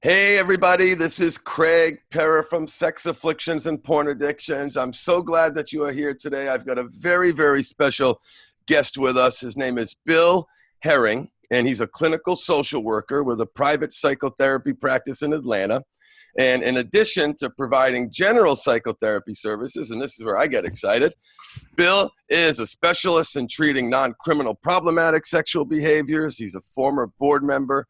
Hey everybody, this is Craig Perra from Sex Afflictions and Porn Addictions. I'm so glad that you are here today. I've got a very, very special guest with us. His name is Bill Herring, and he's a clinical social worker with a private psychotherapy practice in Atlanta. And in addition to providing general psychotherapy services, and this is where I get excited, Bill is a specialist in treating non-criminal problematic sexual behaviors. He's a former board member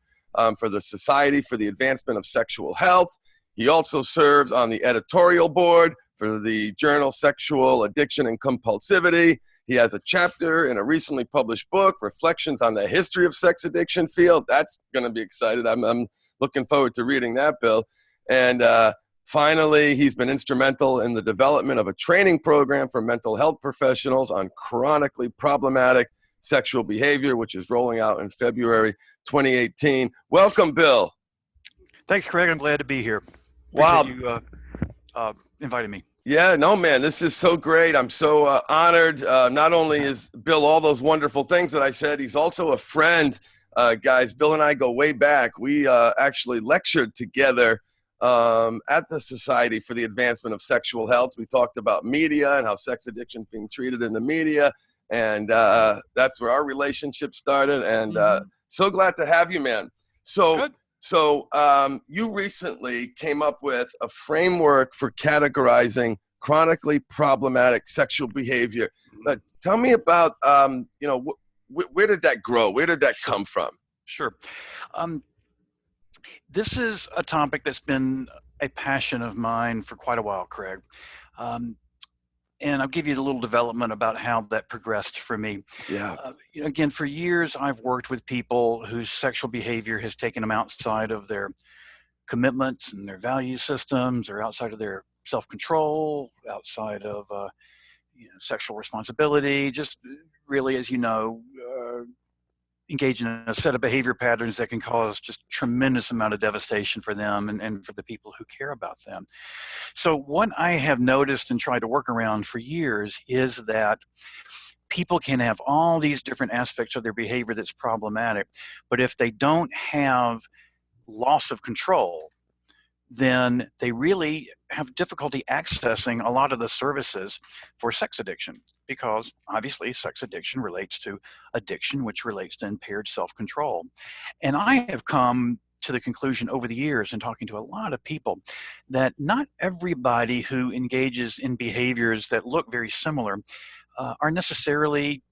for the Society for the Advancement of Sexual Health. He also serves on the editorial board for the journal Sexual Addiction and Compulsivity. He has a chapter in a recently published book, Reflections on the History of Sex Addiction Field. That's going to be exciting. I'm looking forward to reading that, Bill. And finally, he's been instrumental in the development of a training program for mental health professionals on chronically problematic sexual behavior, which is rolling out in February 2018. Welcome, Bill. Thanks, Craig. I'm glad to be here. Wow. Appreciate you inviting me. Yeah, no, man, this is so great. I'm so honored. Not only is Bill all those wonderful things that I said, he's also a friend. Guys, Bill and I go way back. We actually lectured together at the Society for the Advancement of Sexual Health. We talked about media and how sex addiction is being treated in the media. And that's where our relationship started. And so glad to have you, man. So you recently came up with a framework for categorizing chronically problematic sexual behavior. Tell me about, where did that grow? Where did that come from? Sure. This is a topic that's been a passion of mine for quite a while, Craig. And I'll give you a little development about how that progressed for me. Yeah. Again, for years, I've worked with people whose sexual behavior has taken them outside of their commitments and their value systems, or outside of their self-control, outside of sexual responsibility, just really, as you know, engage in a set of behavior patterns that can cause just tremendous amount of devastation for them and for the people who care about them. So what I have noticed and tried to work around for years is that people can have all these different aspects of their behavior that's problematic, but if they don't have loss of control, then they really have difficulty accessing a lot of the services for sex addiction, because obviously sex addiction relates to addiction, which relates to impaired self-control. And I have come to the conclusion over the years in talking to a lot of people that not everybody who engages in behaviors that look very similar are necessarily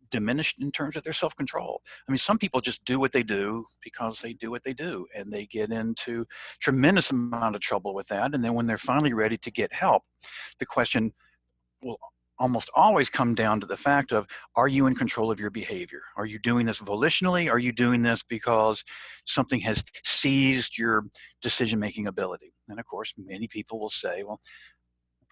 diminished in terms of their self-control. I mean, some people just do what they do because they do what they do, and they get into tremendous amount of trouble with that. And then when they're finally ready to get help, the question will almost always come down to the fact of, are you in control of your behavior? Are you doing this volitionally? Are you doing this because something has seized your decision-making ability? And of course, many people will say, well,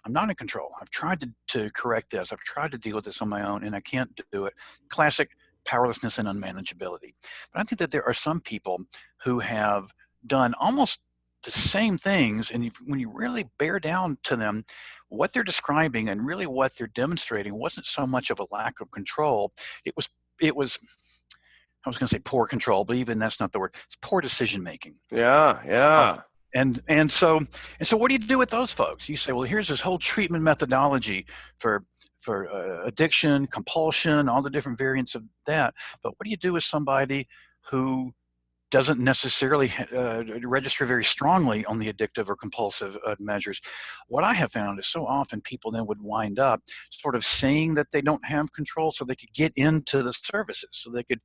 I'm not in control. I've tried to correct this. I've tried to deal with this on my own, and I can't do it. Classic powerlessness and unmanageability. But I think that there are some people who have done almost the same things, and when you really bear down to them, what they're describing and really what they're demonstrating wasn't so much of a lack of control. It was I was going to say poor control, but even that's not the word. It's poor decision making. Yeah. And so what do you do with those folks? You say, well, here's this whole treatment methodology for addiction, compulsion, all the different variants of that. But what do you do with somebody who doesn't necessarily register very strongly on the addictive or compulsive measures? What I have found is so often people then would wind up sort of saying that they don't have control so they could get into the services, so they could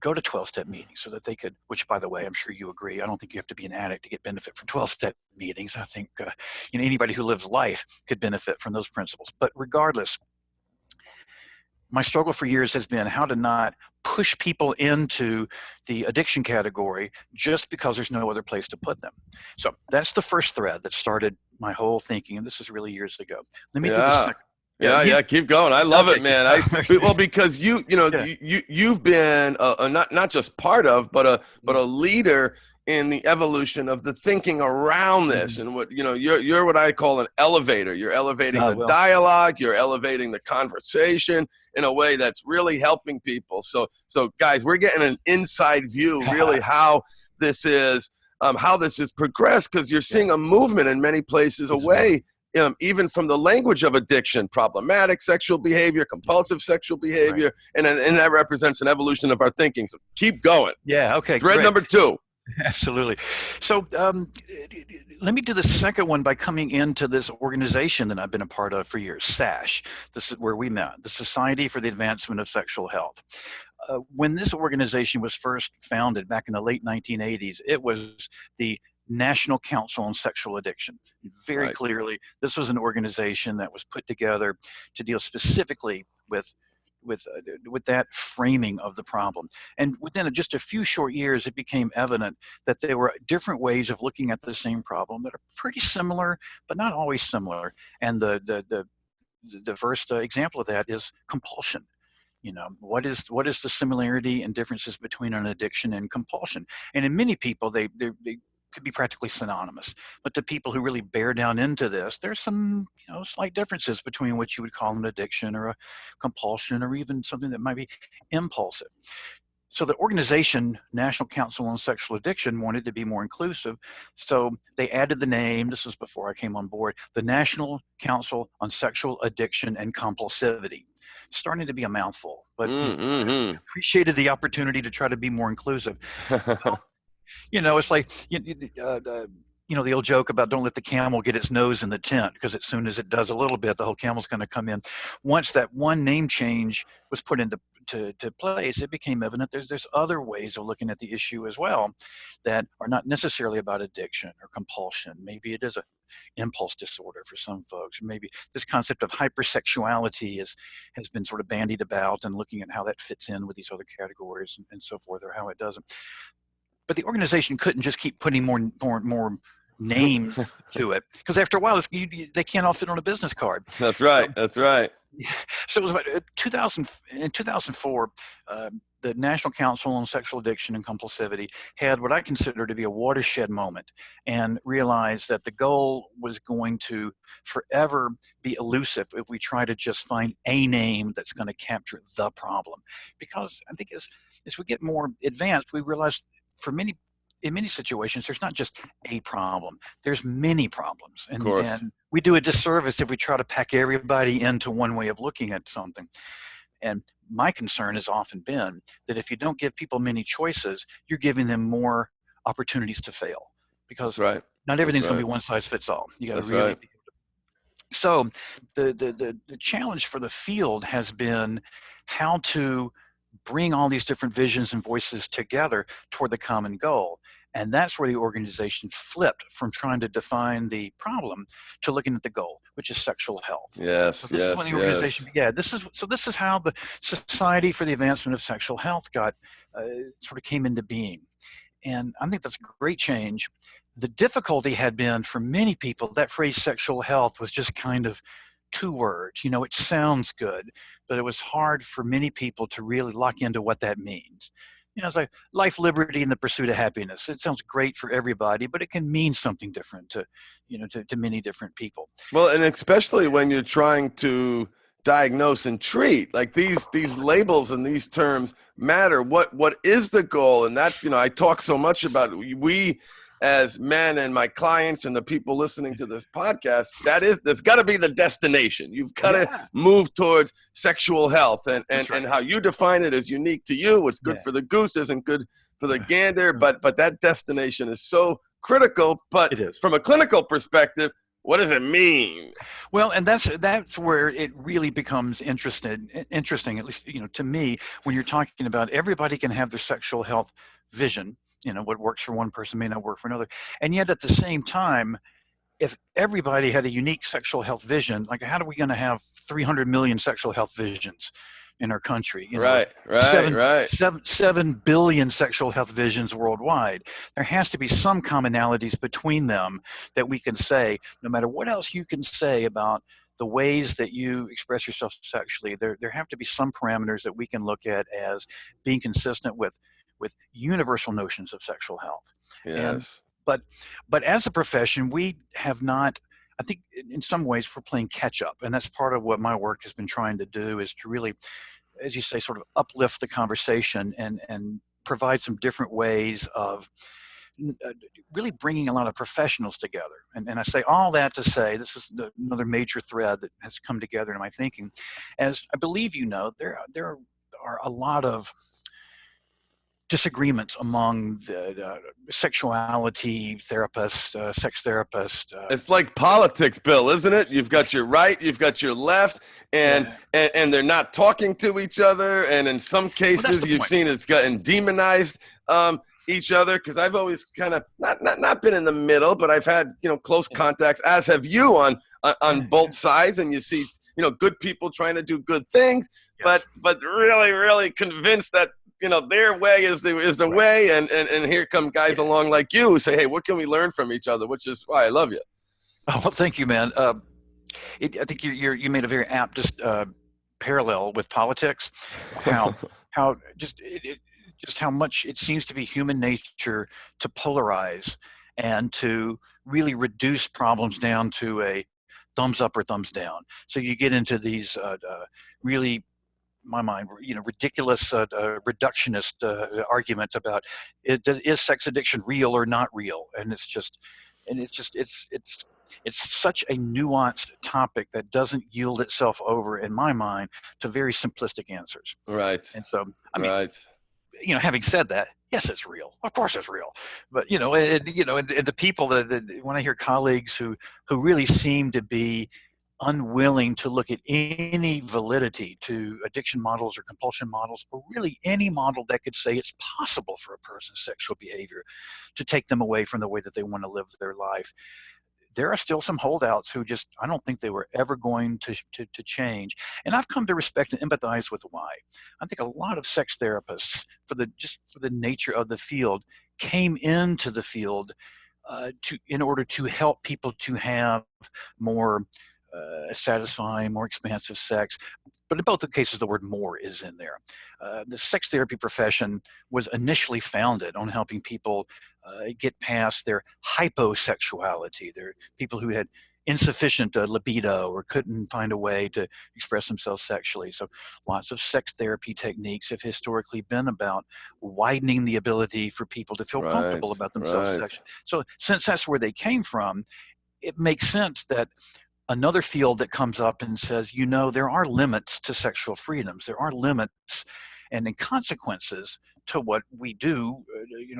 go to 12-step meetings, so that they could, which by the way, I'm sure you agree, I don't think you have to be an addict to get benefit from 12-step meetings. I think anybody who lives life could benefit from those principles. But regardless, my struggle for years has been how to not push people into the addiction category just because there's no other place to put them. So that's the first thread that started my whole thinking, and this is really years ago. Let me do the second. Yeah, keep going. I love it, man. Well, because you've been not just part of, but a leader in the evolution of the thinking around this, and what you're what I call an elevator. You're elevating the dialogue. You're elevating the conversation in a way that's really helping people. So guys, we're getting an inside view, really, how this is how this has progressed, because you're seeing a movement in many places away, even from the language of addiction, problematic sexual behavior, compulsive sexual behavior, and that represents an evolution of our thinking. So keep going. Yeah, okay, Thread great. number 2. Absolutely. So let me do the second one by coming into this organization that I've been a part of for years, SASH. This is where we met, the Society for the Advancement of Sexual Health. When this organization was first founded back in the late 1980s, it was the National Council on Sexual Addiction. Very clearly, this was an organization that was put together to deal specifically with that framing of the problem. And within just a few short years, it became evident that there were different ways of looking at the same problem that are pretty similar, but not always similar. And the first example of that is compulsion. What is the similarity and differences between an addiction and compulsion? And in many people, they could be practically synonymous. But to people who really bear down into this, there's some slight differences between what you would call an addiction or a compulsion, or even something that might be impulsive. So the organization, National Council on Sexual Addiction, wanted to be more inclusive. So they added the name, this was before I came on board, the National Council on Sexual Addiction and Compulsivity. Starting to be a mouthful, but appreciated the opportunity to try to be more inclusive. It's like, the old joke about don't let the camel get its nose in the tent, because as soon as it does a little bit, the whole camel's going to come in. Once that one name change was put into place, it became evident there's other ways of looking at the issue as well that are not necessarily about addiction or compulsion. Maybe it is a impulse disorder for some folks. Maybe this concept of hypersexuality has been sort of bandied about, and looking at how that fits in with these other categories and so forth, or how it doesn't. But the organization couldn't just keep putting more names to it, because after a while they can't all fit on a business card. That's right. That's right. So it was about 2004, the National Council on Sexual Addiction and Compulsivity had what I consider to be a watershed moment, and realized that the goal was going to forever be elusive if we try to just find a name that's going to capture the problem. Because I think as we get more advanced, we realize in many situations, there's not just a problem, there's many problems. And we do a disservice if we try to pack everybody into one way of looking at something. And my concern has often been that if you don't give people many choices, you're giving them more opportunities to fail, because not everything's going to be one size fits all. You got to really. So the challenge for the field has been how to bring all these different visions and voices together toward the common goal. And that's where the organization flipped from trying to define the problem to looking at the goal, which is sexual health. Yes, so this is when the organization began. This is how the Society for the Advancement of Sexual Health got sort of came into being. And I think that's a great change. The difficulty had been for many people, that phrase sexual health was just kind of 2 words. It sounds good, but it was hard for many people to really lock into what that means. It's like life, liberty, and the pursuit of happiness. It sounds great for everybody, but it can mean something different to many different people. Well, and especially when you're trying to diagnose and treat, like these labels and these terms matter. What is the goal? And that's, I talk so much about it. We as men and my clients and the people listening to this podcast, that's got to be the destination. You've got to move towards sexual health, and how you define it is unique to you. What's good for the goose isn't good for the gander, but that destination is so critical. But from a clinical perspective, what does it mean? Well, and that's where it really becomes interesting, at least, to me, when you're talking about everybody can have their sexual health vision. What works for one person may not work for another. And yet at the same time, if everybody had a unique sexual health vision, like how are we going to have 300 million sexual health visions in our country? 7 billion sexual health visions worldwide. There has to be some commonalities between them that we can say, no matter what else you can say about the ways that you express yourself sexually, there have to be some parameters that we can look at as being consistent with universal notions of sexual health. Yes. But as a profession, we have not, I think in some ways we're playing catch up. And that's part of what my work has been trying to do, is to really, as you say, sort of uplift the conversation and provide some different ways of really bringing a lot of professionals together. And I say all that to say, this is another major thread that has come together in my thinking. As I believe you know, there are a lot of disagreements among the sexuality therapists, sex therapists. It's like politics, Bill, isn't it? You've got your right, you've got your left, and Yeah. and they're not talking to each other. And in some Well, that's cases, the you've point. seen it's gotten demonized each other. Because I've always kind of not been in the middle, but I've had close Yeah. contacts, as have you, on Yeah. both sides, and you see good people trying to do good things, Yes. but really convinced that their way is the Right. way, and here come guys Yeah. along like you who say, hey, what can we learn from each other, which is why I love you. Oh, well, thank you, man. I think you made a very apt parallel with politics, of how just how much it seems to be human nature to polarize and to really reduce problems down to a thumbs up or thumbs down. So you get into these really, in my mind, ridiculous reductionist arguments about is sex addiction real or not real, and it's such a nuanced topic that doesn't yield itself over, in my mind, to very simplistic answers. Right. And so, I mean, Right. having said that, yes, it's real. Of course, it's real. But and the people that when I hear colleagues who really seem to be unwilling to look at any validity to addiction models or compulsion models, or really any model that could say it's possible for a person's sexual behavior to take them away from the way that they want to live their life, there are still some holdouts who just, I don't think they were ever going to change. And I've come to respect and empathize with why. I think a lot of sex therapists, for the nature of the field, came into the field in order to help people to have more satisfying, more expansive sex. But in both the cases, the word more is in there. The sex therapy profession was initially founded on helping people get past their hyposexuality. They're people who had insufficient libido or couldn't find a way to express themselves sexually. So lots of sex therapy techniques have historically been about widening the ability for people to feel comfortable Right. about themselves Right. sexually. So since that's where they came from, it makes sense that another field that comes up and says, there are limits to sexual freedoms. There are limits and consequences to what we do,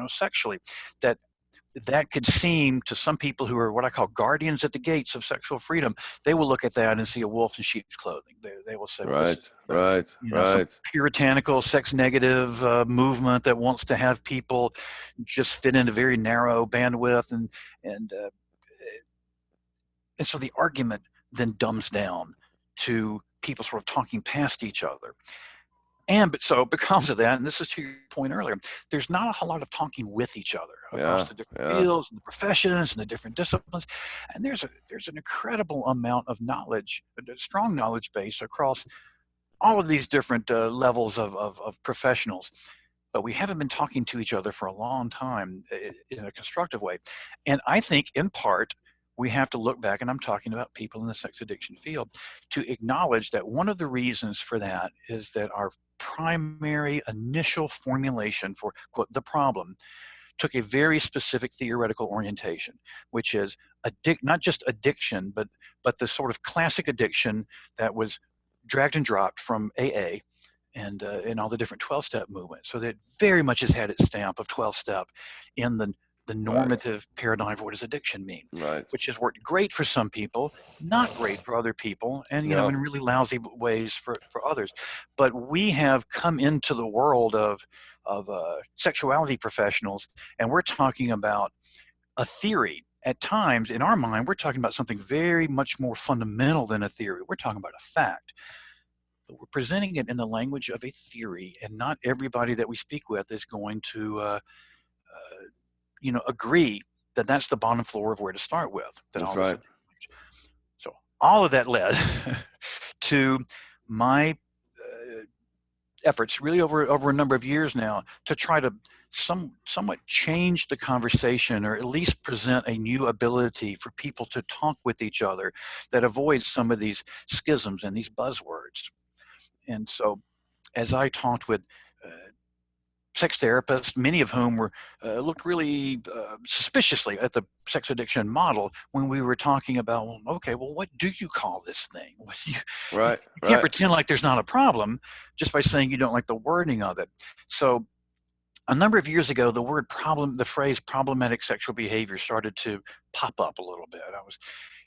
sexually. That could seem to some people who are what I call guardians at the gates of sexual freedom. They will look at that and see a wolf in sheep's clothing. They will say, well, this Right. is Right. some Right. puritanical, sex negative movement that wants to have people just fit into very narrow bandwidth, and so the argument then dumbs down to people sort of talking past each other. But so because of that, and this is to your point earlier, there's not a whole lot of talking with each other across the different fields and the professions and the different disciplines. And there's an incredible amount of knowledge, a strong knowledge base across all of these different levels of professionals. But we haven't been talking to each other for a long time in a constructive way. And I think in part, we have to look back, and I'm talking about people in the sex addiction field, to acknowledge that one of the reasons for that is that our primary initial formulation for, quote, the problem took a very specific theoretical orientation, which is not just addiction, but the sort of classic addiction that was dragged and dropped from AA and all the different 12-step movements. So that very much has had its stamp of 12-step in the normative paradigm for what does addiction mean, which has worked great for some people, not great for other people, and in really lousy ways for others. But we have come into the world of sexuality professionals, and we're talking about a theory. At times, in our mind, we're talking about something very much more fundamental than a theory. We're talking about a fact. But we're presenting it in the language of a theory, and not everybody that we speak with is going to agree that that's the bottom floor of where to start with. That's right. So all of that led to my efforts, really over a number of years now, to try to somewhat change the conversation, or at least present a new ability for people to talk with each other that avoids some of these schisms and these buzzwords. And so, as I talked with sex therapists, many of whom were looked really suspiciously at the sex addiction model when we were talking about, well, okay, well, what do you call this thing? You Right. can't Right. pretend like there's not a problem just by saying you don't like the wording of it. So a number of years ago, the phrase problematic sexual behavior started to pop up a little bit. I was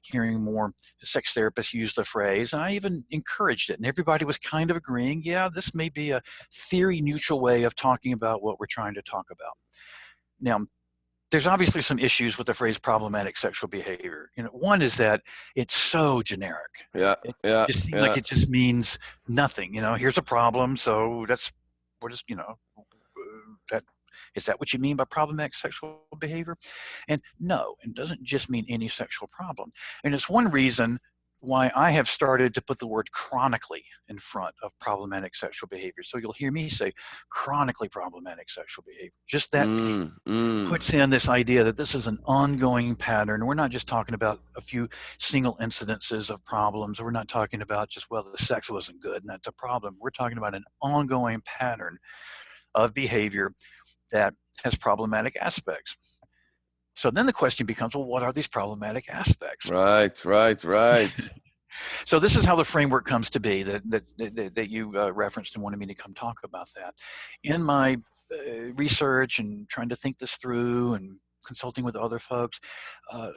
hearing more sex therapists use the phrase, and I even encouraged it. And everybody was kind of agreeing, yeah, this may be a theory neutral way of talking about what we're trying to talk about. Now, there's obviously some issues with the phrase problematic sexual behavior. One is that it's so generic. Yeah. It just seems like it just means nothing. Here's a problem, so we're just, that is that what you mean by problematic sexual behavior? And no, it doesn't just mean any sexual problem. And it's one reason why I have started to put the word chronically in front of problematic sexual behavior. So you'll hear me say chronically problematic sexual behavior. Just that puts in this idea that this is an ongoing pattern. We're not just talking about a few single incidences of problems. We're not talking about just, well, the sex wasn't good and that's a problem. We're talking about an ongoing pattern of behavior that has problematic aspects. So then the question becomes, well, what are these problematic aspects? Right. So this is how the framework comes to be that you referenced and wanted me to come talk about that. In my research and trying to think this through and consulting with other folks,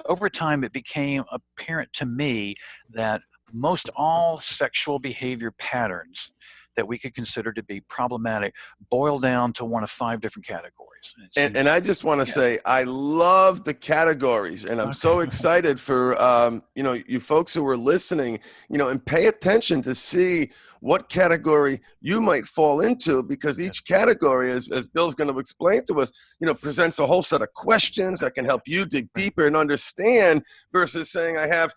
over time it became apparent to me that most all sexual behavior patterns that we could consider to be problematic boil down to one of 5 different categories. And I just want to say, I love the categories, and I'm so excited for, you folks who are listening, and pay attention to see what category you might fall into, because each category, as Bill's going to explain to us, presents a whole set of questions that can help you dig deeper and understand, versus saying, I have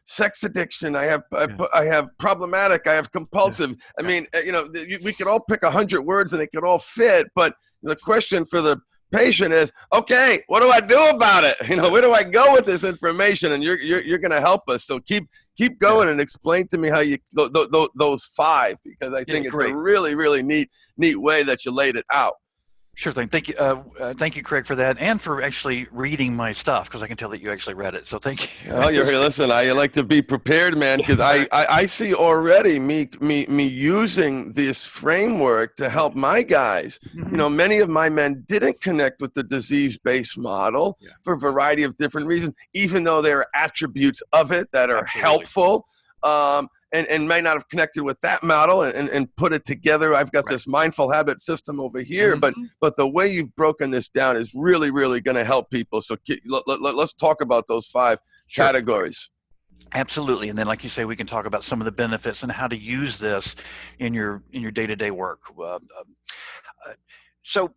sex addiction, I have problematic, I have compulsive. I mean, we could all pick 100 words and it could all fit, but the question for the patient is, okay, what do I do about it? Where do I go with this information? And you're going to help us. So keep going and explain to me how you those 5, because I think it's a really, really neat way that you laid it out. Sure thing. Thank you, Craig, for that, and for actually reading my stuff, because I can tell that you actually read it. So thank you. Oh, listen, I like to be prepared, man, because I see already me using this framework to help my guys. Mm-hmm. Many of my men didn't connect with the disease-based model for a variety of different reasons, even though there are attributes of it that are helpful. And may not have connected with that model and put it together. I've got this mindful habit system over here, but the way you've broken this down is really, really going to help people. So let's talk about those 5 categories. Absolutely. And then, like you say, we can talk about some of the benefits and how to use this in your day-to-day work. So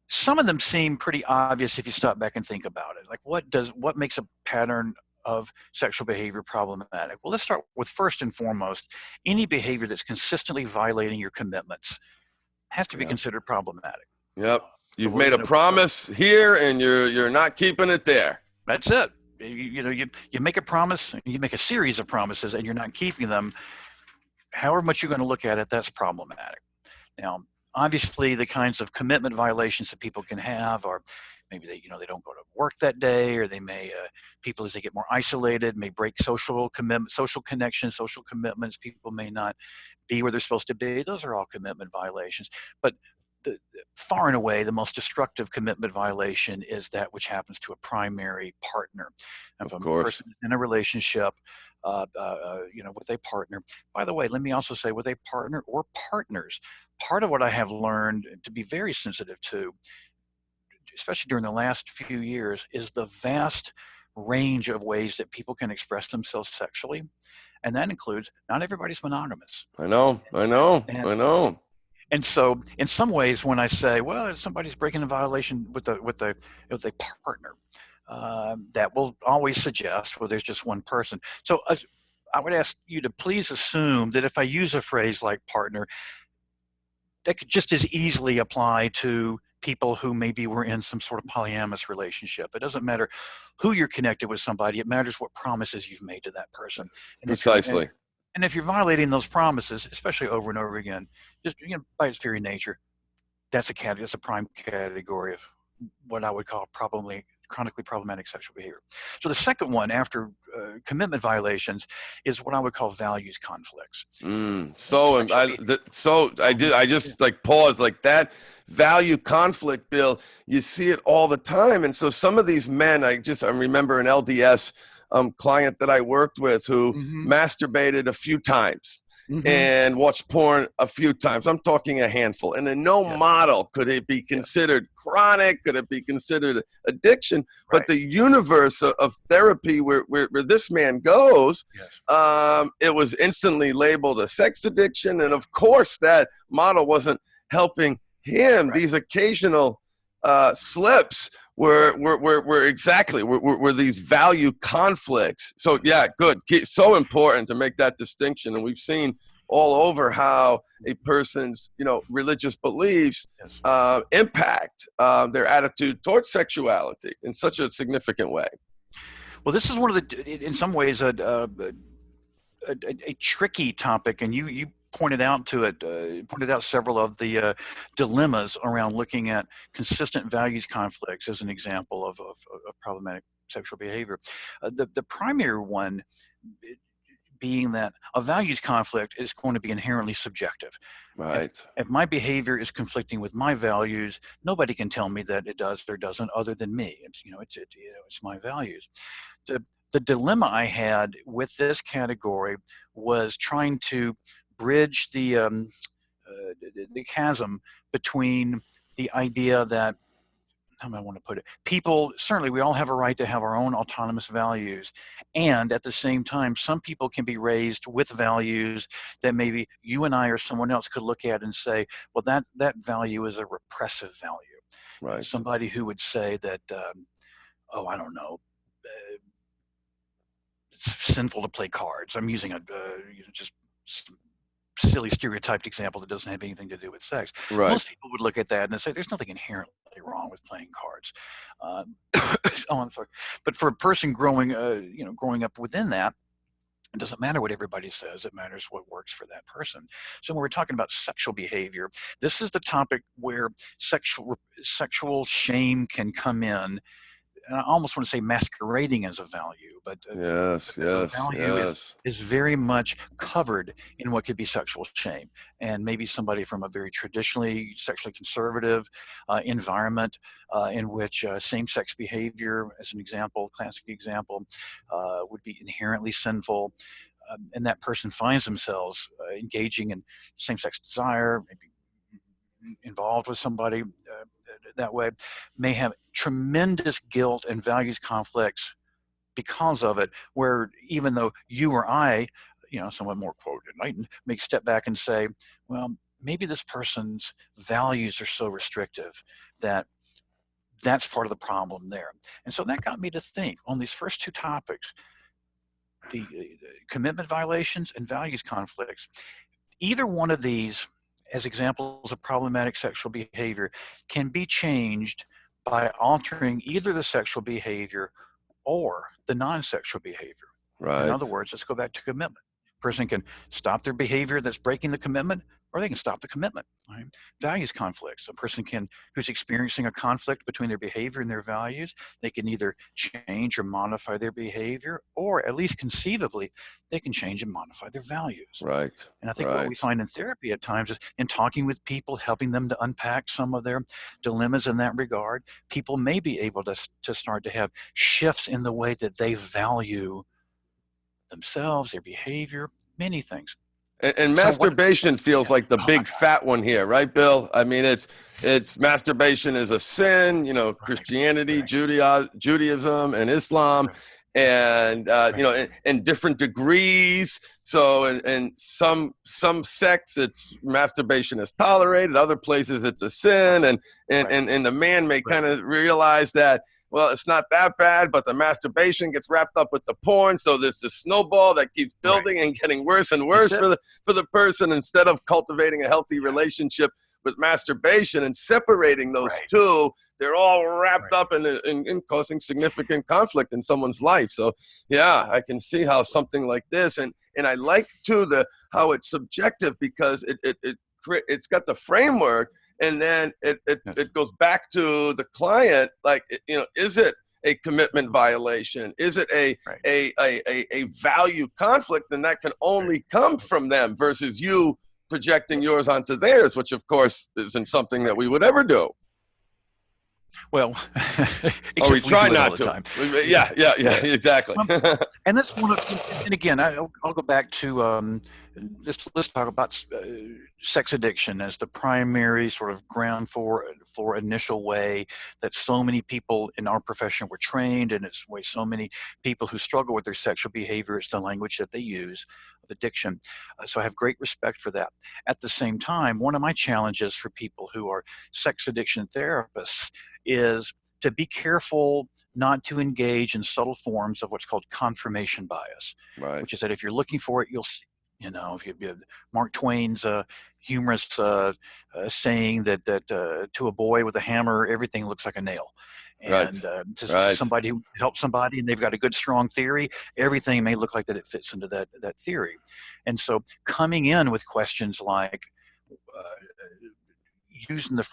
some of them seem pretty obvious if you stop back and think about it. Like, what makes a pattern of sexual behavior problematic? Well, let's start with, first and foremost, any behavior that's consistently violating your commitments has to be considered problematic. Yep. You've made a promise here and you're not keeping it there. That's it. You make a promise, you make a series of promises and you're not keeping them. However much you're going to look at it, that's problematic. Now, obviously, the kinds of commitment violations that people can have are maybe they don't go to work that day, or they may people, as they get more isolated, may break social connections, social commitments. People may not be where they're supposed to be. Those are all commitment violations. But far and away, the most destructive commitment violation is that which happens to a primary partner. If a person is in a relationship, with a partner. By the way, let me also say, with a partner or partners, part of what I have learned to be very sensitive to, especially during the last few years, is the vast range of ways that people can express themselves sexually. And that includes, not everybody's monogamous. I know. And so in some ways, when I say, well, somebody's breaking a violation with a partner, that will always suggest, well, there's just one person. So I would ask you to please assume that if I use a phrase like partner, that could just as easily apply to people who maybe were in some sort of polyamorous relationship. It doesn't matter who you're connected with somebody. It matters what promises you've made to that person. And precisely. And if you're violating those promises, especially over and over again, just by its very nature, that's a prime category of what I would call probably chronically problematic sexual behavior. So the second one after commitment violations is what I would call values conflicts. I just like pause like that value conflict, Bill. You see it all the time, and so some of these men, I remember an LDS client that I worked with who masturbated a few times. And watched porn a few times. I'm talking a handful. And in no model could it be considered chronic, could it be considered addiction. But the universe of therapy where this man goes, it was instantly labeled a sex addiction. And of course, that model wasn't helping him. These occasional slips were these value conflicts. So yeah, good. So important to make that distinction. And we've seen all over how a person's religious beliefs impact their attitude towards sexuality in such a significant way. Well, this is one of in some ways a tricky topic, and you pointed out several of the dilemmas around looking at consistent values conflicts as an example of problematic sexual behavior. The primary one being that a values conflict is going to be inherently subjective. Right. If my behavior is conflicting with my values, nobody can tell me that it does or doesn't other than me. It's my values. The dilemma I had with this category was trying to bridge the chasm between the idea that, how do I want to put it? People, certainly we all have a right to have our own autonomous values. And at the same time, some people can be raised with values that maybe you and I or someone else could look at and say, well, that value is a repressive value. Right. Somebody who would say that, I don't know, it's sinful to play cards. I'm using just silly stereotyped example that doesn't have anything to do with sex. Right. Most people would look at that and say, there's nothing inherently wrong with playing cards. I'm sorry. But for a person growing up within that, it doesn't matter what everybody says. It matters what works for that person. So when we're talking about sexual behavior, this is the topic where sexual shame can come in. And I almost want to say masquerading as a value, but value is very much covered in what could be sexual shame. And maybe somebody from a very traditionally sexually conservative environment in which same-sex behavior, as an example, classic example, would be inherently sinful. And that person finds themselves engaging in same-sex desire, maybe involved with somebody that way, may have tremendous guilt and values conflicts because of it, where even though you or I, somewhat more quote enlightened, may step back and say, well, maybe this person's values are so restrictive that that's part of the problem there. And so that got me to think on these first two topics, the commitment violations and values conflicts. Either one of these, as examples of problematic sexual behavior, can be changed by altering either the sexual behavior or the non-sexual behavior. Right. In other words, let's go back to commitment. A person can stop their behavior that's breaking the commitment, or they can stop the commitment. Right? Values conflicts. A person who's experiencing a conflict between their behavior and their values, they can either change or modify their behavior, or at least conceivably, they can change and modify their values. Right. And I think what we find in therapy at times is in talking with people, helping them to unpack some of their dilemmas in that regard, people may be able to start to have shifts in the way that they value themselves, their behavior, many things. And masturbation feels like the big fat one here, right, Bill? I mean, it's masturbation is a sin, Christianity, Judaism, and Islam, and in different degrees. So, in some sects, it's masturbation is tolerated. Other places, it's a sin, and the man may kind of realize that, well, it's not that bad, but the masturbation gets wrapped up with the porn. So there's this snowball that keeps building and getting worse and worse for the person, instead of cultivating a healthy relationship with masturbation and separating those two. They're all wrapped up in causing significant conflict in someone's life. So yeah, I can see how something like this, and I like too how it's subjective, because it's got the framework And then Yes. it goes back to the client, like, is it a commitment violation? Is it Right. a value conflict? And that can only come from them versus you projecting yours onto theirs, which of course isn't something that we would ever do. Well, Or we try do it all not the to. time. Yeah, exactly. And that's one of, and again, I'll go back to let's talk about sex addiction as the primary sort of ground for initial way that so many people in our profession were trained, and it's way so many people who struggle with their sexual behavior, it's the language that they use of addiction. So I have great respect for that. At the same time, one of my challenges for people who are sex addiction therapists is to be careful not to engage in subtle forms of what's called confirmation bias, Right. which is that if you're looking for it, you'll see. If you Mark Twain's humorous saying that to a boy with a hammer, everything looks like a nail. And to somebody who helps somebody and they've got a good, strong theory, everything may look like that it fits into that theory. And so coming in with questions like using the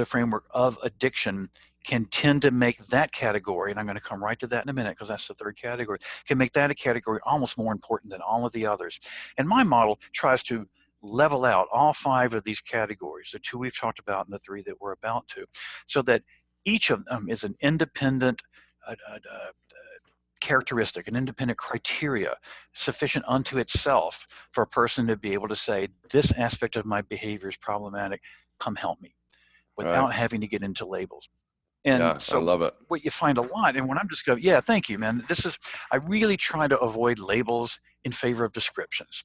framework of addiction can tend to make that category, and I'm going to come right to that in a minute because that's the third category, can make that a category almost more important than all of the others. And my model tries to level out all 5 of these categories, the 2 we've talked about and the 3 that we're about to, so that each of them is an independent characteristic, an independent criteria sufficient unto itself for a person to be able to say, this aspect of my behavior is problematic, come help me, without having to get into labels. And so I love it. What you find a lot, and when I'm discovering, thank you, man. I really try to avoid labels in favor of descriptions.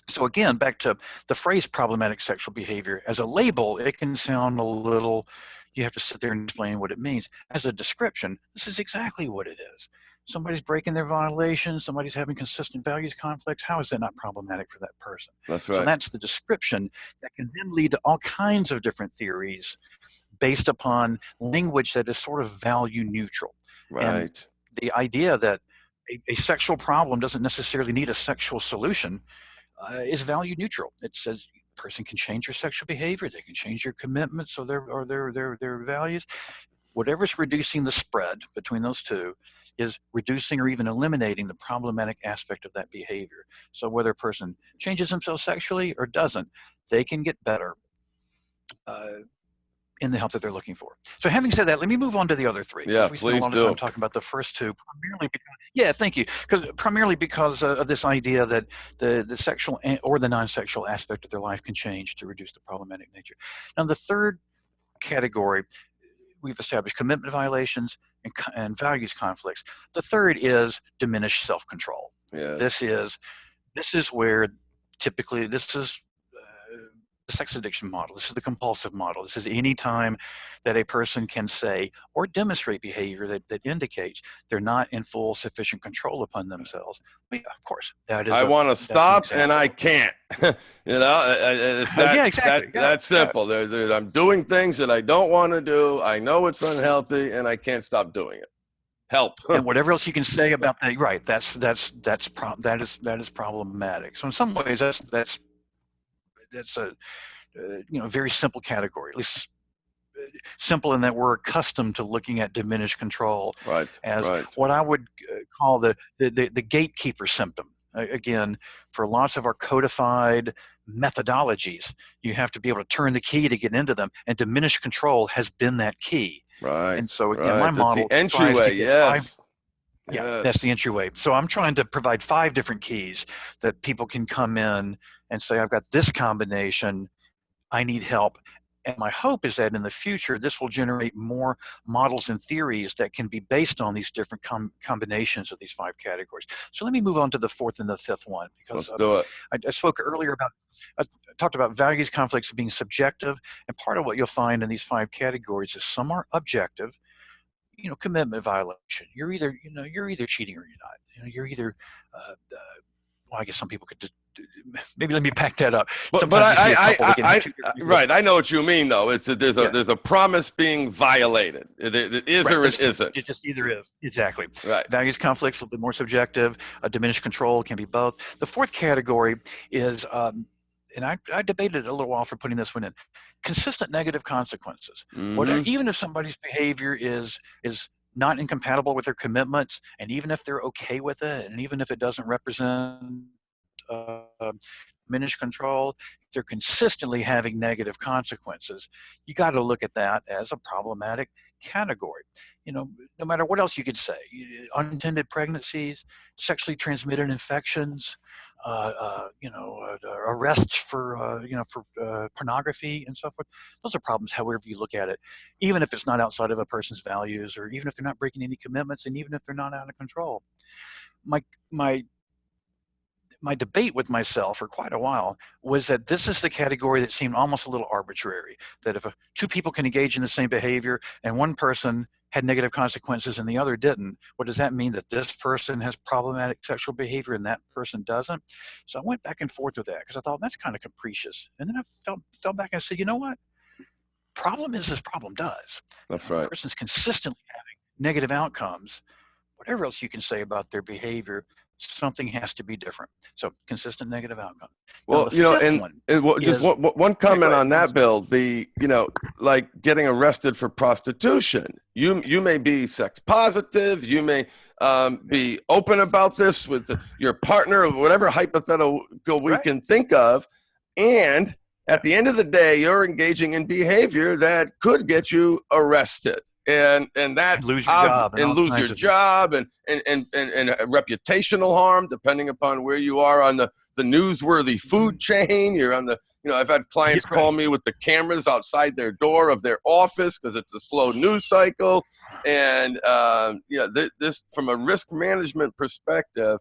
So again, back to the phrase problematic sexual behavior. As a label, it can sound a little, you have to sit there and explain what it means. As a description, this is exactly what it is. Somebody's breaking their violations, somebody's having consistent values conflicts. How is that not problematic for that person? That's right. So that's the description that can then lead to all kinds of different theories based upon language that is sort of value neutral. Right. And the idea that a sexual problem doesn't necessarily need a sexual solution is value neutral. It says a person can change their sexual behavior, they can change their commitments or their values. Whatever's reducing the spread between those two is reducing or even eliminating the problematic aspect of that behavior. So whether a person changes themselves sexually or doesn't, they can get better in the help that they're looking for. So having said that, let me move on to the other 3. Yeah, we spent a lot of time talking about the first 2, primarily because, thank you. Primarily because of this idea that the sexual or the non-sexual aspect of their life can change to reduce the problematic nature. Now, the third category, we've established commitment violations and values conflicts. The third is diminished self-control. Yes. This is where typically this is the sex addiction model. This is the compulsive model. This is any time that a person can say or demonstrate behavior that indicates they're not in full sufficient control upon themselves. But yeah, of course, that is. I want to stop and I can't. It's that, exactly. That's simple. I'm doing things that I don't want to do. I know it's unhealthy, and I can't stop doing it. Help. And whatever else you can say about that, right? That is problematic. So in some ways, that's a very simple category, at least simple in that we're accustomed to looking at diminished control as what I would call the gatekeeper symptom. Again, for lots of our codified methodologies, you have to be able to turn the key to get into them, and diminished control has been that key. Right. And so again, my model the entryway. Yes. That's the entryway. So I'm trying to provide 5 different keys that people can come in and say, I've got this combination, I need help. And my hope is that in the future, this will generate more models and theories that can be based on these different combinations of these 5 categories. So let me move on to the 4th and the 5th one, because let's do it. I spoke earlier about, I talked about values conflicts being subjective. And part of what you'll find in these 5 categories is some are objective. Commitment violation. You're either cheating or you're not. You're either, well, I guess some people could maybe let me back that up. But I know what you mean, though. There's a promise being violated. It is or it isn't. It just either is. Exactly. Right. Values conflicts will be more subjective. Diminished control can be both. The 4th category is and I debated a little while for putting this one in, consistent negative consequences. Mm-hmm. Even if somebody's behavior is not incompatible with their commitments, and even if they're okay with it, and even if it doesn't represent uh, diminished control, if they're consistently having negative consequences, you got to look at that as a problematic category. No matter what else you could say, unintended pregnancies, sexually transmitted infections, arrests for pornography and so forth. Those are problems, however you look at it, even if it's not outside of a person's values, or even if they're not breaking any commitments, and even if they're not out of control. My my my debate with myself for quite a while was that this is the category that seemed almost a little arbitrary, that if two people can engage in the same behavior and one person had negative consequences and the other didn't, what does that mean, that this person has problematic sexual behavior and that person doesn't? So I went back and forth with that because I thought that's kind of capricious. And then I fell back and said, you know what? Problem is, this problem does. That's A right. person's consistently having negative outcomes. Whatever else you can say about their behavior, something has to be different. So consistent negative outcome. Now, Well, the fifth one just is, one yeah, go comment ahead. on that, Bill. Like getting arrested for prostitution. You may be sex positive. You may be open about this with your partner, or whatever hypothetical we can think of, and at the end of the day, you're engaging in behavior that could get you arrested. And that lose your job and lose your job and reputational harm, depending upon where you are on the newsworthy food chain. You're on the, I've had clients call me with the cameras outside their door of their office because it's a slow news cycle. And this from a risk management perspective,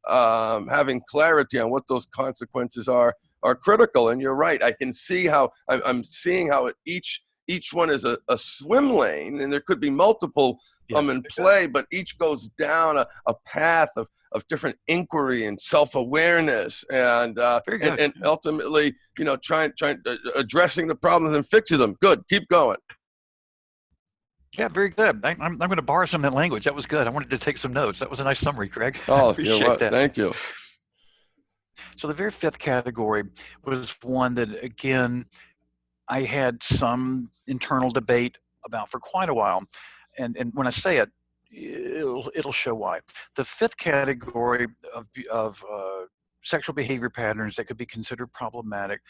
having clarity on what those consequences are critical. And you're right. I can see how I'm seeing how each one is a swim lane, and there could be multiple in play, but each goes down a path of different inquiry and self-awareness, and ultimately, trying addressing the problems and fixing them. Good, keep going. Yeah, very good. I'm going to borrow some of that language. That was good. I wanted to take some notes. That was a nice summary, Craig. Oh, appreciate that. Thank you. So the very fifth category was one that, again, I had some internal debate about for quite a while. And when I say it, it'll show why. The fifth category of sexual behavior patterns that could be considered problematic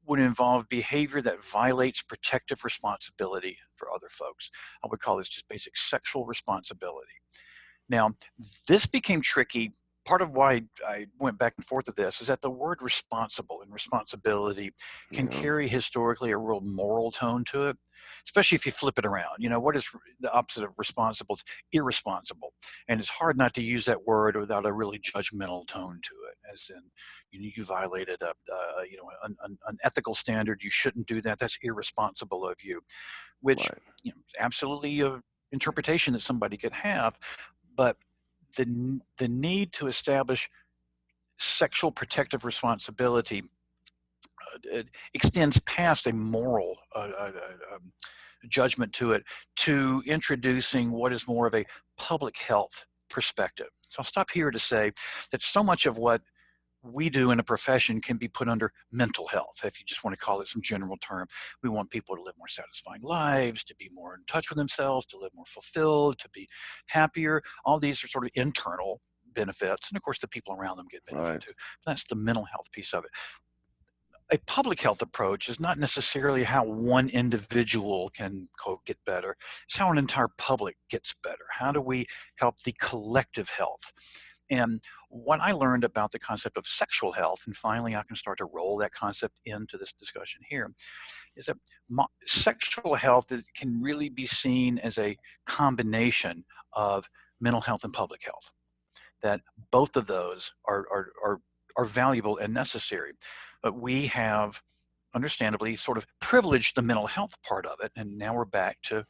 would involve behavior that violates protective responsibility for other folks. I would call this just basic sexual responsibility. Now, this became tricky. Part of why I went back and forth with this is that the word responsible and responsibility can carry historically a real moral tone to it, especially if you flip it around. What is the opposite of responsible? It's irresponsible. And it's hard not to use that word without a really judgmental tone to it, as in, you violated an ethical standard. You shouldn't do that. That's irresponsible of you, which is absolutely an interpretation that somebody could have. But the need to establish sexual protective responsibility extends past a moral judgment to it, to introducing what is more of a public health perspective. So I'll stop here to say that so much of what we do in a profession can be put under mental health, if you just want to call it some general term. We want people to live more satisfying lives, to be more in touch with themselves, to live more fulfilled, to be happier. All these are sort of internal benefits, and of course the people around them get benefit too. That's the mental health piece of it. A public health approach is not necessarily how one individual can get better. It's how an entire public gets better. How do we help the collective health? And what I learned about the concept of sexual health, and finally I can start to roll that concept into this discussion here, is that sexual health can really be seen as a combination of mental health and public health. That both of those are valuable and necessary. But we have, understandably, sort of privileged the mental health part of it, and now we're back to,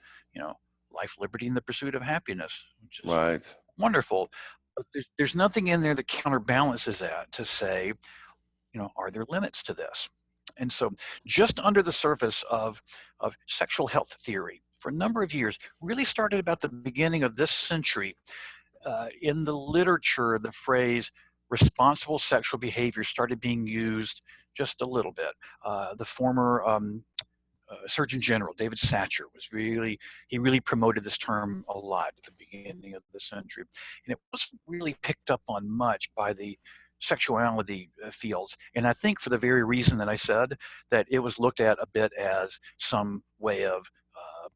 life, liberty, and the pursuit of happiness, which is wonderful. But there's nothing in there that counterbalances that to say, are there limits to this? And so just under the surface of sexual health theory, for a number of years, really started about the beginning of this century, in the literature, the phrase responsible sexual behavior started being used just a little bit. The former Surgeon General David Satcher he really promoted this term a lot at the beginning of the century, and it wasn't really picked up on much by the sexuality fields. And I think for the very reason that I said, that it was looked at a bit as some way of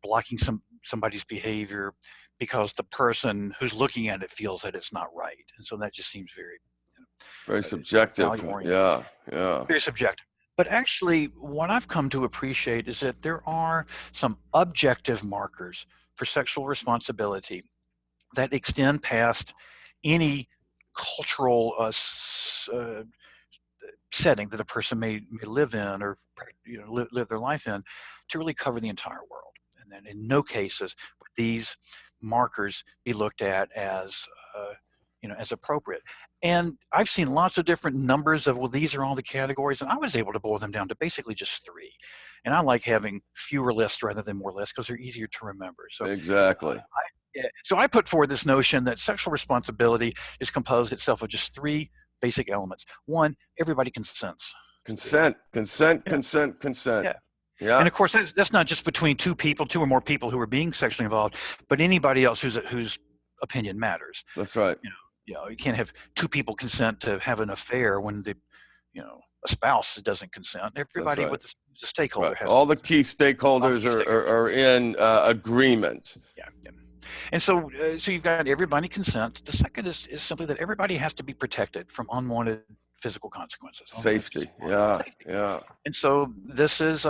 blocking somebody's behavior because the person who's looking at it feels that it's not right, and so that just seems very subjective. value-oriented. Yeah. Very subjective. But actually, what I've come to appreciate is that there are some objective markers for sexual responsibility that extend past any cultural setting that a person may live in, or live their life in, to really cover the entire world. And then in no cases would these markers be looked at as as appropriate. And I've seen lots of different numbers of, well, these are all the categories, and I was able to boil them down to basically just 3. And I like having fewer lists rather than more lists because they're easier to remember. So Exactly. So I put forward this notion that sexual responsibility is composed itself of just 3 basic elements. 1, everybody consents. Consent. Yeah. Yeah. And of course, that's not just between 2 or more people who are being sexually involved, but anybody else whose opinion matters. That's right. You can't have 2 people consent to have an affair when a spouse doesn't consent. Everybody right. with the stakeholder has all the key stakeholders are in agreement. Yeah. And so you've got everybody consents. The second is simply that everybody has to be protected from unwanted physical consequences. Safety. Yeah. And so this is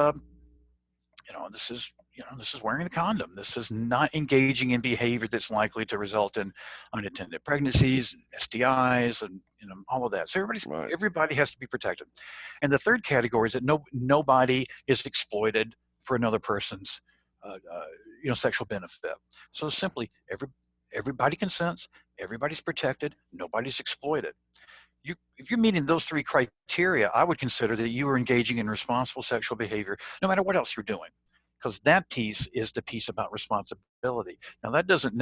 this is wearing the condom. This is not engaging in behavior that's likely to result in unattended pregnancies, STIs, and all of that. So everybody has to be protected. And the third category is that nobody is exploited for another person's sexual benefit. So simply, everybody consents, everybody's protected, nobody's exploited. If you're meeting those 3 criteria, I would consider that you are engaging in responsible sexual behavior, no matter what else you're doing, because that piece is the piece about responsibility. Now, that doesn't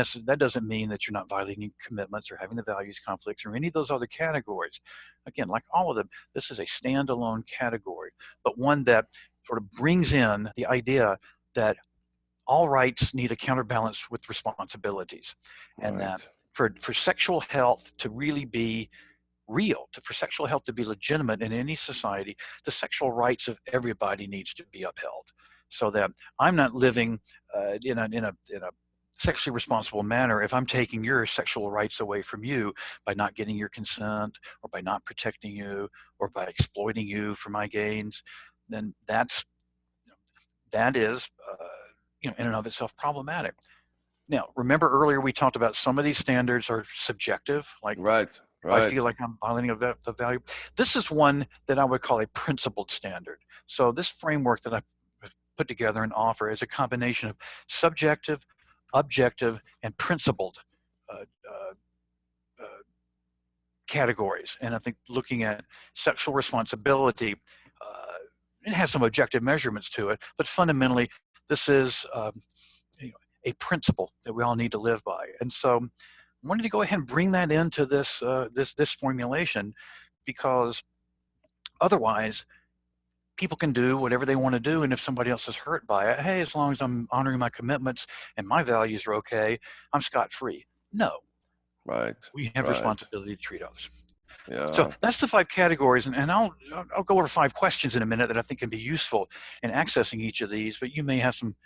mean that you're not violating commitments or having the values conflicts or any of those other categories. Again, like all of them, this is a standalone category, but one that sort of brings in the idea that all rights need a counterbalance with responsibilities, and that for sexual health to really be real, for sexual health to be legitimate in any society, the sexual rights of everybody needs to be upheld, so that I'm not living in a sexually responsible manner if I'm taking your sexual rights away from you by not getting your consent, or by not protecting you, or by exploiting you for my gains. Then that is in and of itself problematic. Now, remember earlier we talked about some of these standards are subjective, like right. I feel like I'm violating the value. This is one that I would call a principled standard. So this framework that I've put together and offer is a combination of subjective, objective, and principled categories. And I think looking at sexual responsibility, it has some objective measurements to it, but fundamentally, this is a principle that we all need to live by. And so I wanted to go ahead and bring that into this formulation, because otherwise people can do whatever they want to do, and if somebody else is hurt by it, hey, as long as I'm honoring my commitments and my values are okay, I'm scot-free. No. Right. We have responsibility to treat others. Yeah. So that's the 5 categories, and I'll go over 5 questions in a minute that I think can be useful in accessing each of these. But you may have some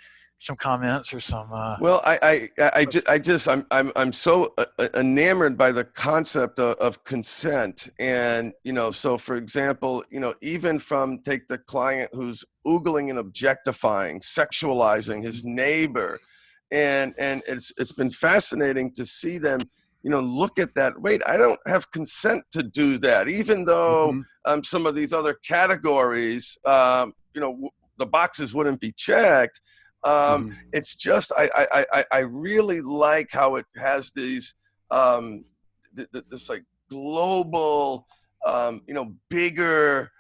comments or some. Well, I'm so enamored by the concept of consent, and so for example, even from take the client who's oogling and objectifying, sexualizing his neighbor, and it's been fascinating to see them. Look at that. Wait, I don't have consent to do that, even though some of these other categories, the boxes wouldn't be checked. It's just I really like how it has these this like global, bigger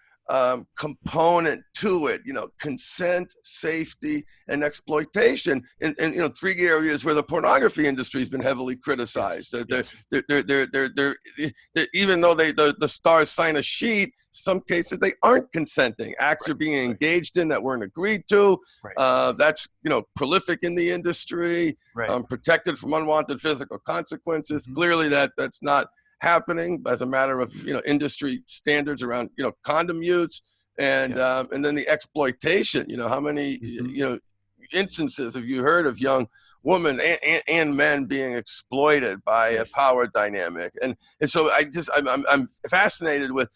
component to it, consent, safety, and exploitation in three areas where the pornography industry has been heavily criticized. Yes. They're even though the stars sign a sheet, some cases they aren't consenting. Acts are being engaged in that weren't agreed to. That's prolific in the industry, protected from unwanted physical consequences. Clearly that's not happening as a matter of industry standards around condom use, and then the exploitation. How many instances have you heard of young women and men being exploited by a power dynamic? And so I'm fascinated with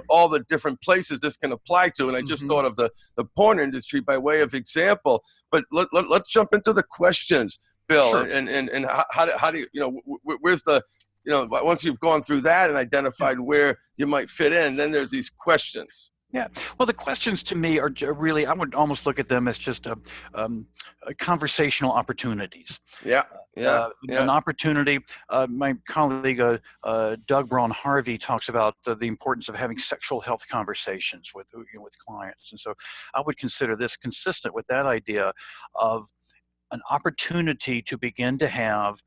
all the different places this can apply to, and I just thought of the porn industry by way of example. But let's jump into the questions, Bill. Sure. And how do you where's the once you've gone through that and identified where you might fit in, then there's these questions. Yeah. Well, the questions to me are really, I would almost look at them as just conversational opportunities. An opportunity. My colleague, Doug Braun Harvey, talks about the importance of having sexual health conversations with clients. And so I would consider this consistent with that idea of an opportunity to begin to have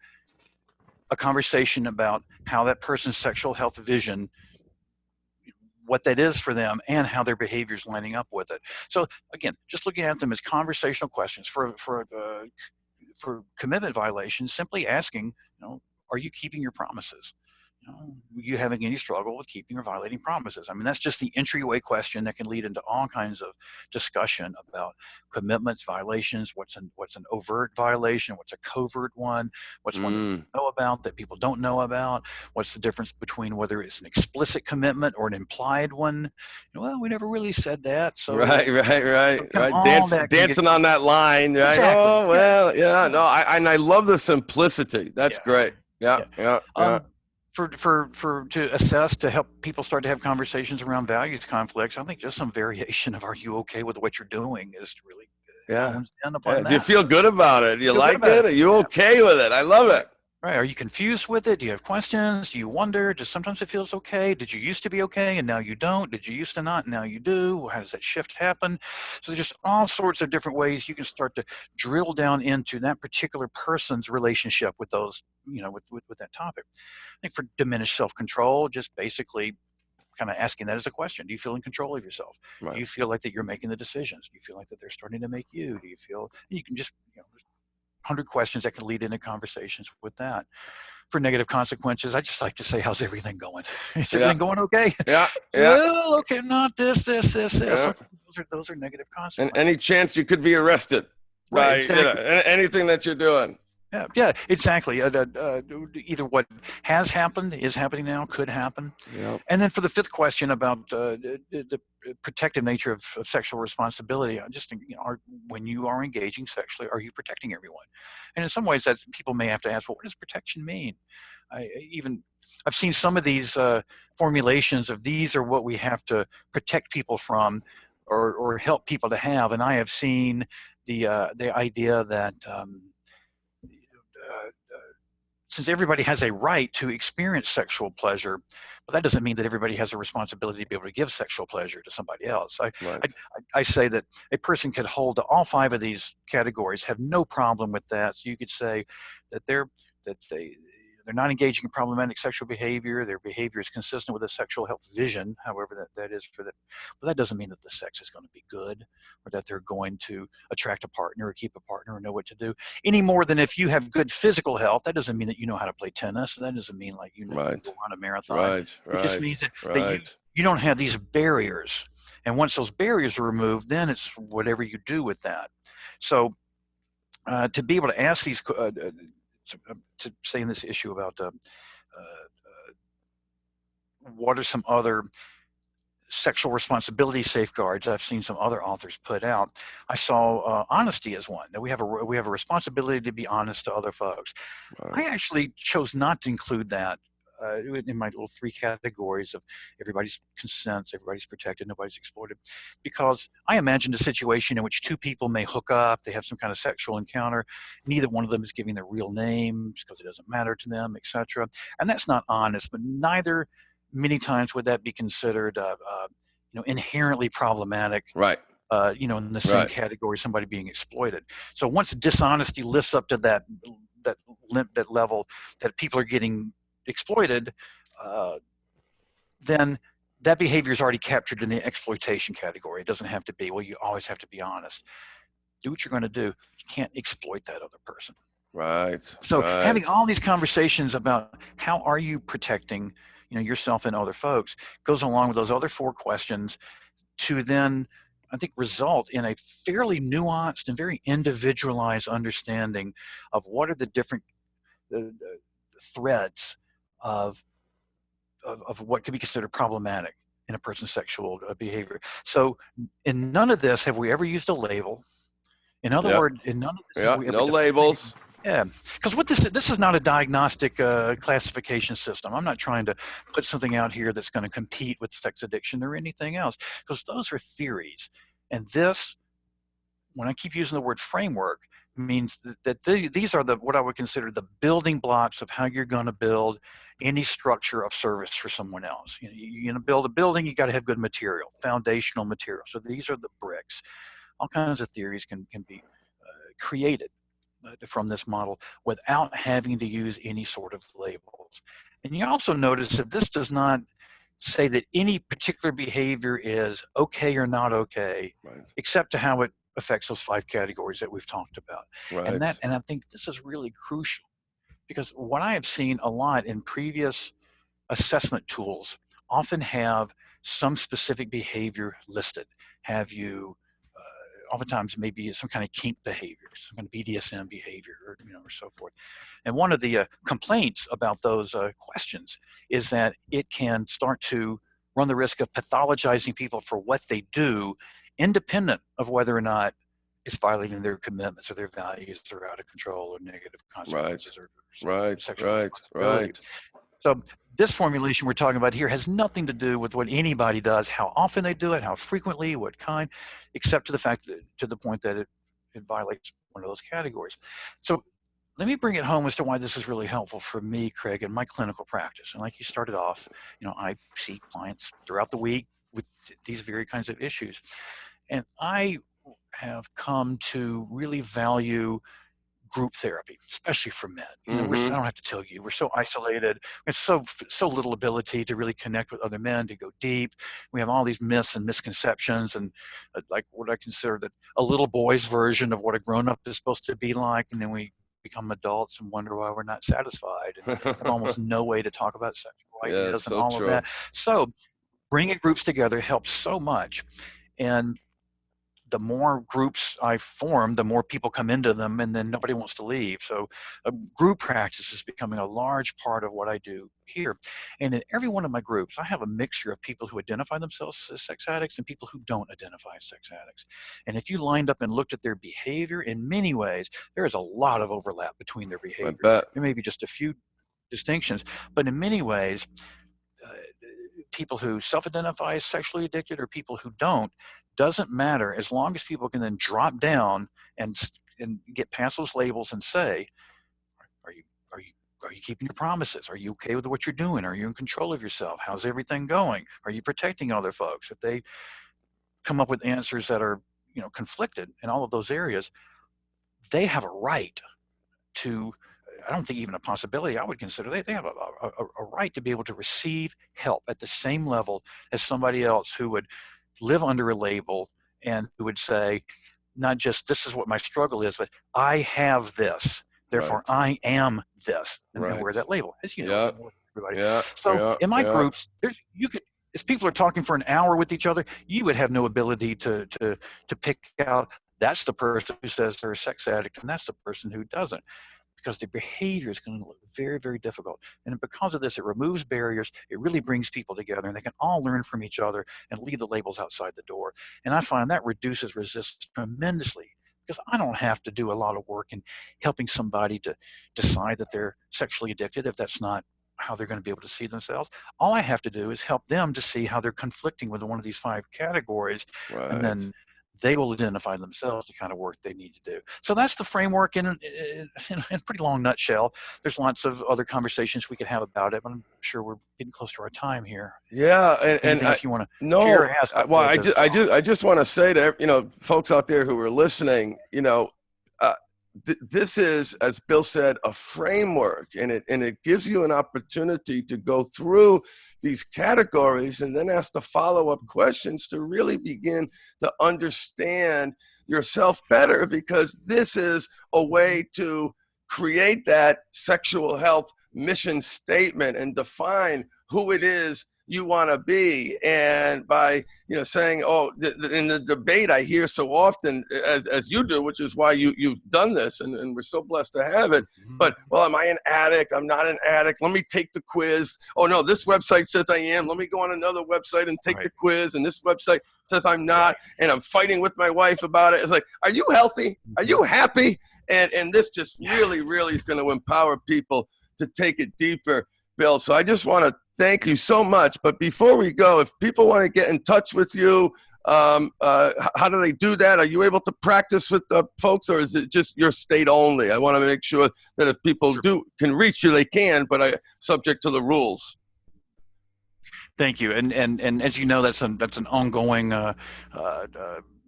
a conversation about how that person's sexual health vision, what that is for them, and how their behavior is lining up with it. So again, just looking at them as conversational questions for commitment violations, simply asking, are you keeping your promises? You having any struggle with keeping or violating promises? I mean, that's just the entryway question that can lead into all kinds of discussion about commitments, violations, what's an overt violation, what's a covert one, what's one that people know about that people don't know about, what's the difference between whether it's an explicit commitment or an implied one. Well, we never really said that. So right. Dancing on that line, right? Exactly. Oh, well, no, I love the simplicity. That's great. Yeah. To assess, to help people start to have conversations around values conflicts, I think just some variation of "Are you okay with what you're doing?" is really good. Do you feel good about it? Do you like it? Are you okay with it? I love it. Right. Are you confused with it? Do you have questions? Do you wonder? Just sometimes it feels okay. Did you used to be okay and now you don't? Did you used to not and now you do? How does that shift happen? So just all sorts of different ways you can start to drill down into that particular person's relationship with those, with that topic. I think for diminished self-control, just basically kind of asking that as a question. Do you feel in control of yourself? Do you feel like that you're making the decisions? Do you feel like that they're starting to make you? Do you feel you can just, 100 questions that can lead into conversations with that. For negative consequences, I just like to say, how's everything going? Is everything going okay? Well, okay, not this. Yeah. Those are negative consequences. And any chance you could be arrested. Right. Exactly. Anything that you're doing. Yeah, exactly. Either what has happened, is happening now, could happen. And then for the fifth question about the protective nature of sexual responsibility, I just think, when you are engaging sexually, are you protecting everyone? And in some ways, that people may have to ask, well, what does protection mean? I've seen some of these formulations of these are what we have to protect people from, or help people to have, and I have seen the idea that. Since everybody has a right to experience sexual pleasure, but that doesn't mean that everybody has a responsibility to be able to give sexual pleasure to somebody else. I say that a person could hold to all five of these categories, have no problem with that. So you could say that they're not engaging in problematic sexual behavior. Their behavior is consistent with a sexual health vision, however that is for them. But that doesn't mean that the sex is going to be good, or that they're going to attract a partner or keep a partner or know what to do. Any more than if you have good physical health, that doesn't mean that you know how to play tennis. That doesn't mean like you know how to run a marathon. It just means that you don't have these barriers. And once those barriers are removed, then it's whatever you do with that. So to be able to ask these to stay in this issue about what are some other sexual responsibility safeguards I've seen some other authors put out. I saw honesty as one, that we have a responsibility to be honest to other folks. I actually chose not to include that in my little three categories of everybody's consents, everybody's protected, nobody's exploited, because I imagined a situation in which two people may hook up, they have some kind of sexual encounter, neither one of them is giving their real names because it doesn't matter to them, etc. And that's not honest, but neither many times would that be considered inherently problematic, Right. in the same Right. category as somebody being exploited. So once dishonesty lifts up to that level that people are getting exploited, then that behavior is already captured in the exploitation category. It doesn't have to be, well, you always have to be honest. Do what you're going to do. You can't exploit that other person. Right. So having Right. all these conversations about how are you protecting, yourself and other folks goes along with those other 4 questions to then, I think, result in a fairly nuanced and very individualized understanding of what are the different threads of what could be considered problematic in a person's sexual behavior. So in none of this have we ever used a label. In other Yep. words, in none of this have Yeah. we ever No defined. labels. Yeah, because what this is not a diagnostic classification system. I'm not trying to put something out here that's going to compete with sex addiction or anything else, because those are theories. And this, when I keep using the word framework, means that these are what I would consider the building blocks of how you're going to build any structure of service for someone else. You're going to build a building, you got to have good material, foundational material. So these are the bricks. All kinds of theories can be created from this model without having to use any sort of labels. And you also notice that this does not say that any particular behavior is okay or not okay, Right. except to how it affects those 5 categories that we've talked about. Right. And I think this is really crucial, because what I have seen a lot in previous assessment tools often have some specific behavior listed. Have you oftentimes maybe some kind of kink behavior, some kind of BDSM behavior, or so forth. And one of the complaints about those questions is that it can start to run the risk of pathologizing people for what they do, independent of whether or not it's violating their commitments or their values or out of control or negative consequences or sexual responsibility. So this formulation we're talking about here has nothing to do with what anybody does, how often they do it, how frequently, what kind, except to the fact that, to the point that it violates one of those categories. So let me bring it home as to why this is really helpful for me, Craig, in my clinical practice. And like you started off, I see clients throughout the week with these very kinds of issues. And I have come to really value group therapy, especially for men. I don't have to tell you, we're so isolated. There's so little ability to really connect with other men, to go deep. We have all these myths and misconceptions, and like what I consider that a little boy's version of what a grown-up is supposed to be like, and then we become adults and wonder why we're not satisfied, and have almost no way to talk about sexual Yeah, ideas and so all of true. that. So bringing groups together helps so much. And the more groups I form, the more people come into them, and then nobody wants to leave. So group practice is becoming a large part of what I do here. And in every one of my groups, I have a mixture of people who identify themselves as sex addicts and people who don't identify as sex addicts. And if you lined up and looked at their behavior, in many ways, there is a lot of overlap between their behavior. There may be just a few distinctions, but in many ways, people who self-identify as sexually addicted or people who don't, doesn't matter, as long as people can then drop down and get past those labels and say, are you keeping your promises? Are you okay with what you're doing? Are you in control of yourself? How's everything going? Are you protecting other folks? If they come up with answers that are conflicted in all of those areas, they have a right to, I don't think even a possibility, I would consider they have a right to be able to receive help at the same level as somebody else who would live under a label and who would say, not just this is what my struggle is, but I have this, therefore I am this, and wear that label, as you know, everybody. So in my groups, if people are talking for an hour with each other, you would have no ability to pick out that's the person who says they're a sex addict and that's the person who doesn't, because the behavior is going to look very, very difficult. And because of this, it removes barriers. It really brings people together, and they can all learn from each other and leave the labels outside the door. And I find that reduces resistance tremendously, because I don't have to do a lot of work in helping somebody to decide that they're sexually addicted if that's not how they're going to be able to see themselves. All I have to do is help them to see how they're conflicting with one of these 5 categories, and then they will identify themselves the kind of work they need to do. So that's the framework in a pretty long nutshell. There's lots of other conversations we could have about it, but I'm sure we're getting close to our time here. Yeah, Anything else you want to no, share or ask? well, I just want to say to folks out there who are listening, this is, as Bill said, a framework, and it gives you an opportunity to go through these categories and then ask the follow-up questions to really begin to understand yourself better, because this is a way to create that sexual health mission statement and define who it is you want to be. And by saying, in the debate I hear so often, as you do, which is why you've done this, and we're so blessed to have it. But, well, am I an addict? I'm not an addict. Let me take the quiz. Oh no, this website says I am. Let me go on another website and take the quiz, and this website says I'm not, and I'm fighting with my wife about it. It's like, are you healthy? Are you happy? And this just really is going to empower people to take it deeper, Bill. So I just want to thank you so much. But before we go, if people want to get in touch with you, how do they do that? Are you able to practice with folks, or is it just your state only? I want to make sure that if people can reach you, they can, but subject to the rules. Thank you. And as you know, that's an ongoing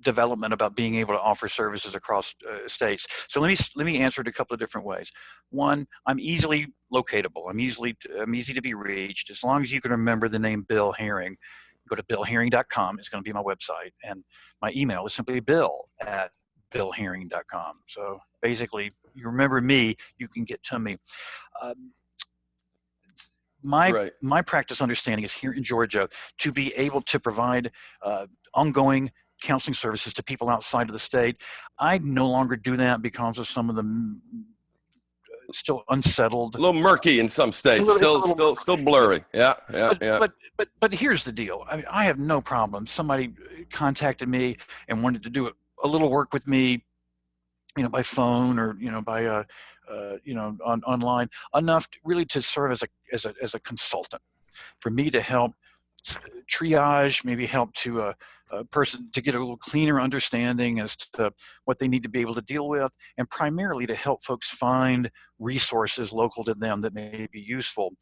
development about being able to offer services across states. So let me answer it a couple of different ways. One, I'm easily locatable. I'm easy to be reached as long as you can remember the name Bill Herring. Go to billherring.com. It's going to be my website, and my email is simply bill@billherring.com. So basically, you remember me, you can get to me. My practice understanding is here in Georgia to be able to provide ongoing counseling services to people outside of the state. I no longer do that because of some of the still unsettled, a little murky in some states, still blurry. But here's the deal. I mean, I have no problem. Somebody contacted me and wanted to do a little work with me, by phone or by online, enough really to serve as a consultant, for me to help triage, maybe help to a person to get a little cleaner understanding as to what they need to be able to deal with, and primarily to help folks find resources local to them that may be useful.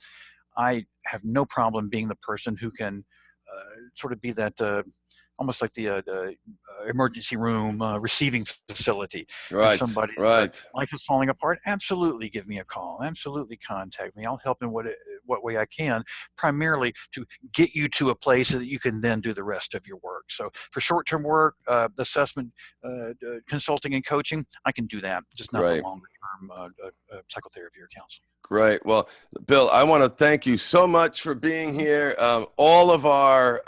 I have no problem being the person who can sort of be that almost like the emergency room receiving facility. Right. If somebody life is falling apart, absolutely give me a call. Absolutely contact me. I'll help in what way I can, primarily to get you to a place so that you can then do the rest of your work. So for short-term work, assessment, consulting and coaching, I can do that, just not the longer-term psychotherapy or counseling. Great. Well, Bill, I want to thank you so much for being here. All of our,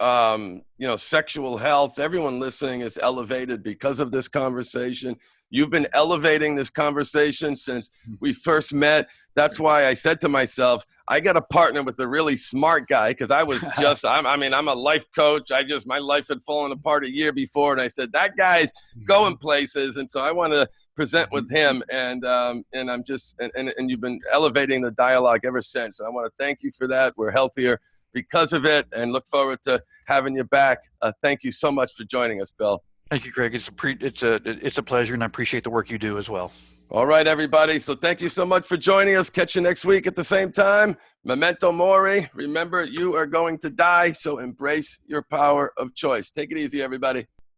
sexual health, everyone listening is elevated because of this conversation. You've been elevating this conversation since we first met. That's why I said to myself, I got to partner with a really smart guy, because I was I'm a life coach. my life had fallen apart a year before, and I said, that guy's going places. And so I want to present with him, and I'm just, and you've been elevating the dialogue ever since. And I want to thank you for that. We're healthier because of it, and look forward to having you back. Thank you so much for joining us, Bill. Thank you, Greg. It's a pleasure, and I appreciate the work you do as well. All right, everybody. So thank you so much for joining us. Catch you next week at the same time. Memento mori. Remember, you are going to die, so embrace your power of choice. Take it easy, everybody.